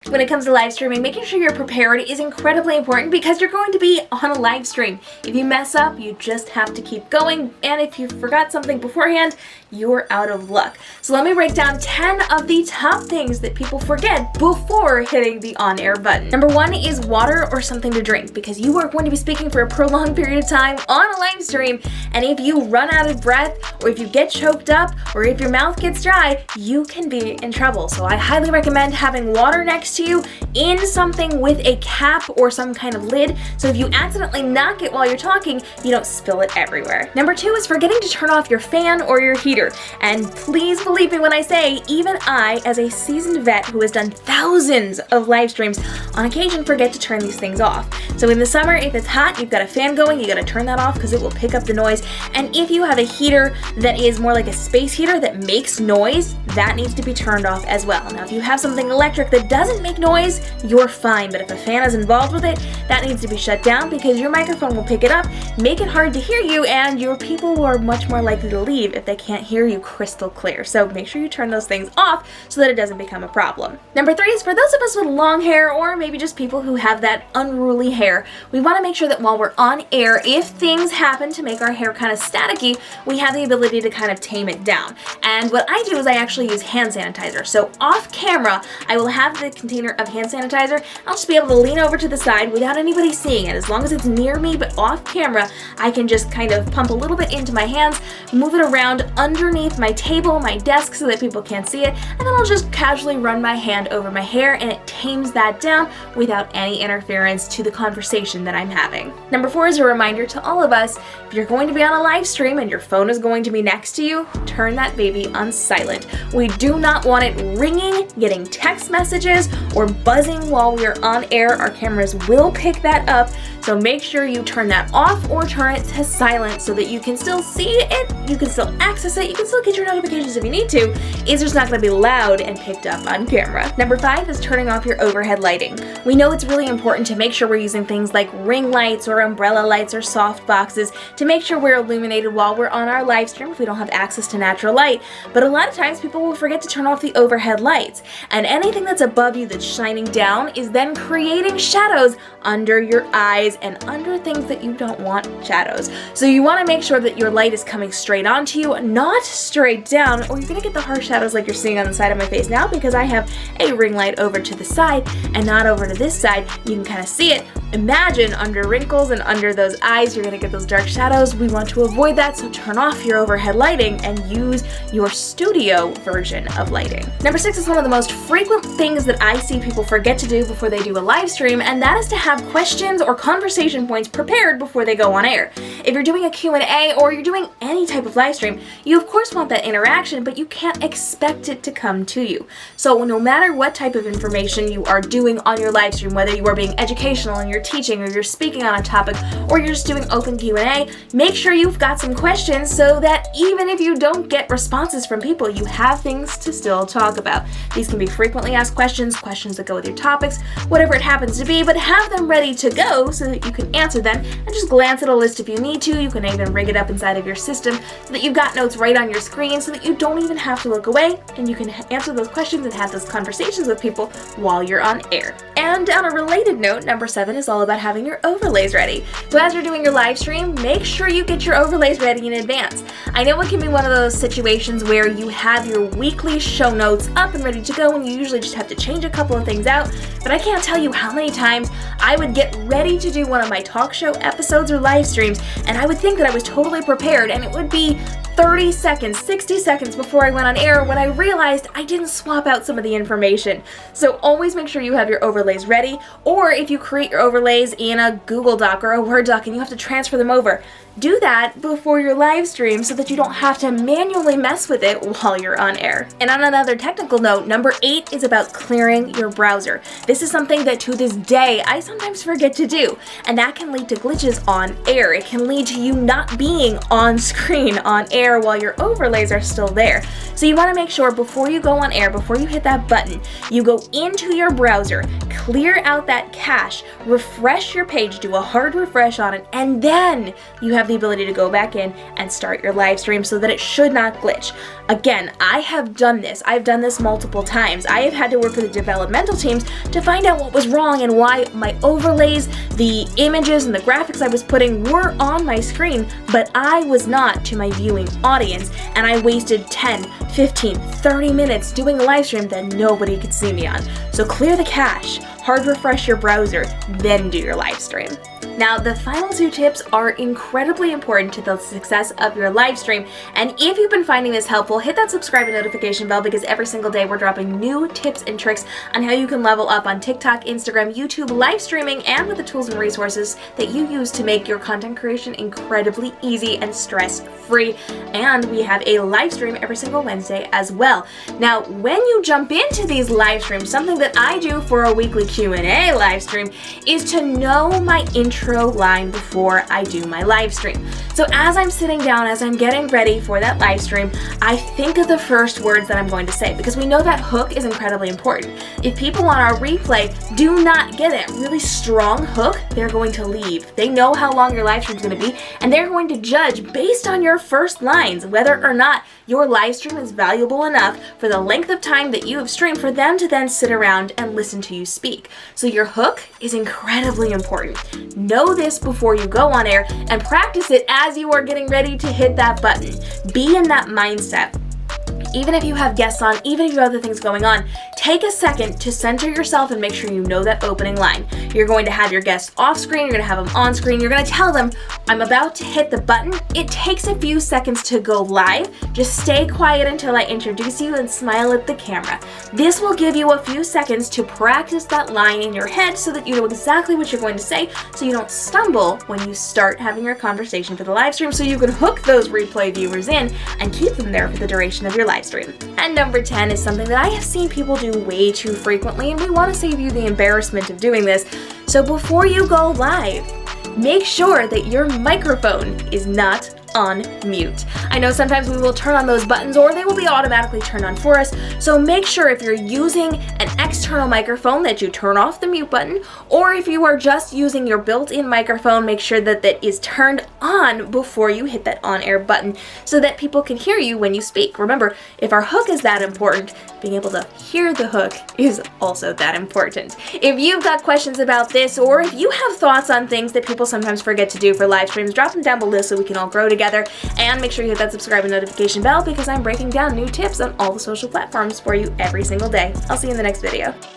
When it comes to live streaming, making sure you're prepared is incredibly important because you're going to be on a live stream. If you mess up, you just have to keep going, and if you forgot something beforehand, you're out of luck. So let me break down 10 of the top things that people forget before hitting the on-air button. Number 1 is water or something to drink, because you are going to be speaking for a prolonged period of time on a live stream, and if you run out of breath, or if you get choked up, or if your mouth gets dry, you can be in trouble. So I highly recommend having water next to you in something with a cap or some kind of lid, so if you accidentally knock it while you're talking, you don't spill it everywhere. Number 2 is forgetting to turn off your fan or your heater. And please believe me when I say, even I, as a seasoned vet who has done thousands of live streams, on occasion forget to turn these things off. So in the summer, if it's hot, you've got a fan going, you gotta turn that off because it will pick up the noise. And if you have a heater that is more like a space heater that makes noise, that needs to be turned off as well. Now, if you have something electric that doesn't make noise, you're fine. But if a fan is involved with it, that needs to be shut down because your microphone will pick it up, make it hard to hear you, and your people are much more likely to leave if they can't hear you crystal clear. So make sure you turn those things off so that it doesn't become a problem. Number 3 is for those of us with long hair, or maybe just people who have that unruly hair. We want to make sure that while we're on air, if things happen to make our hair kind of staticky, we have the ability to kind of tame it down. And what I do is I actually use hand sanitizer. So off camera, I will have the container of hand sanitizer. I'll just be able to lean over to the side without anybody seeing it. As long as it's near me, but off camera, I can just kind of pump a little bit into my hands, move it around underneath my table, my desk, so that people can't see it, and then I'll just casually run my hand over my hair, and it tames that down without any interference to the conversation that I'm having. Number 4 is a reminder to all of us, if you're going to be on a live stream and your phone is going to be next to you, turn that baby on silent. We do not want it ringing, getting text messages, or buzzing while we are on air. Our cameras will pick that up, so make sure you turn that off or turn it to silent so that you can still see it, you can still access it, you can still get your notifications if you need to. It's just not going to be loud and picked up on camera. Number 5 is turning off your overhead lighting. We know it's really important to make sure we're using things like ring lights or umbrella lights or soft boxes to make sure we're illuminated while we're on our live stream if we don't have access to natural light. But a lot of times people will forget to turn off the overhead lights, and anything that's above you that's shining down is then creating shadows under your eyes and under things that you don't want shadows. So you want to make sure that your light is coming straight onto you, not straight down, or you're going to get the harsh shadows like you're seeing on the side of my face now because I have a ring light over to the side and not over to this side. You can kind of see it. Imagine under wrinkles and under those eyes, you're going to get those dark shadows. We want to avoid that, so turn off your overhead lighting and use your studio version of lighting. Number 6 is one of the most frequent things that I see people forget to do before they do a live stream, and that is to have questions or conversation points prepared before they go on air. If you're doing a Q&A or you're doing any type of live stream, you of course want that interaction, but you can't expect it to come to you. So no matter what type of information you are doing on your live stream, whether you are being educational and you're teaching, or you're speaking on a topic, or you're just doing open Q&A, make sure you've got some questions so that even if you don't get responses from people, you have things to still talk about. These can be frequently asked questions, questions that go with your topics, whatever it happens to be, but have them ready to go so that you can answer them, and just glance at a list if you need to. You can even rig it up inside of your system so that you've got notes right on your screen so that you don't even have to look away, and you can answer those questions and have those conversations with people while you're on air. And on a related note, number 7 is all about having your overlays ready. So as you're doing your live stream, make sure you get your overlays ready in advance. I know it can be one of those situations where you have your weekly show notes up and ready to go, and you usually just have to change a couple of things out, but I can't tell you how many times I would get ready to do one of my talk show episodes or live streams, and I would think that I was totally prepared, and it would be 30 seconds, 60 seconds before I went on air when I realized I didn't swap out some of the information. So always make sure you have your overlays ready, or if you create your overlays in a Google Doc or a Word doc and you have to transfer them over, do that before your live stream so that you don't have to manually mess with it while you're on air. And on another technical note, number 8 is about clearing your browser. This is something that to this day I sometimes forget to do, and that can lead to glitches on air. It can lead to you not being on screen on air while your overlays are still there. So you want to make sure before you go on air, before you hit that button, you go into your browser, clear out that cache, refresh your page, do a hard refresh on it, and then you have the ability to go back in and start your live stream so that it should not glitch. Again, I have done this. I've done this multiple times. I have had to work with the developmental teams to find out what was wrong and why my overlays, the images, and the graphics I was putting were on my screen, but I was not to my viewing audience, and I wasted 10, 15, 30 minutes doing a live stream that nobody could see me on. So clear the cache, hard refresh your browser, then do your live stream. Now, the final 2 tips are incredibly important to the success of your live stream, and if you've been finding this helpful, hit that subscribe and notification bell, because every single day we're dropping new tips and tricks on how you can level up on TikTok, Instagram, YouTube, live streaming, and with the tools and resources that you use to make your content creation incredibly easy and stress-free. And we have a live stream every single Wednesday as well. Now, when you jump into these live streams, something that I do for a weekly Q&A live stream is to know my intro line before I do my live stream. So as I'm sitting down, as I'm getting ready for that live stream, I think of the first words that I'm going to say, because we know that hook is incredibly important. If people on our replay do not get a really strong hook, they're going to leave. They know how long your live stream is going to be, and they're going to judge based on your first lines whether or not your live stream is valuable enough for the length of time that you have streamed for them to then sit around and listen to you speak. So your hook is incredibly important. Know this before you go on air and practice it as you are getting ready to hit that button. Be in that mindset. Even if you have guests on, even if you have other things going on, take a second to center yourself and make sure you know that opening line. You're going to have your guests off screen, you're going to have them on screen, you're going to tell them, I'm about to hit the button. It takes a few seconds to go live. Just stay quiet until I introduce you and smile at the camera. This will give you a few seconds to practice that line in your head so that you know exactly what you're going to say, so you don't stumble when you start having your conversation for the live stream, so you can hook those replay viewers in and keep them there for the duration of your live stream. And number 10 is something that I have seen people do way too frequently, and we want to save you the embarrassment of doing this. So before you go live, make sure that your microphone is not on mute. I know sometimes we will turn on those buttons, or they will be automatically turned on for us, so make sure if you're using an external microphone that you turn off the mute button, or if you are just using your built-in microphone, make sure that that is turned on before you hit that on-air button so that people can hear you when you speak. Remember, if our hook is that important, being able to hear the hook is also that important. If you've got questions about this, or if you have thoughts on things that people sometimes forget to do for live streams, drop them down below so we can all grow together. And make sure you hit that subscribe and notification bell, because I'm breaking down new tips on all the social platforms for you every single day. I'll see you in the next video.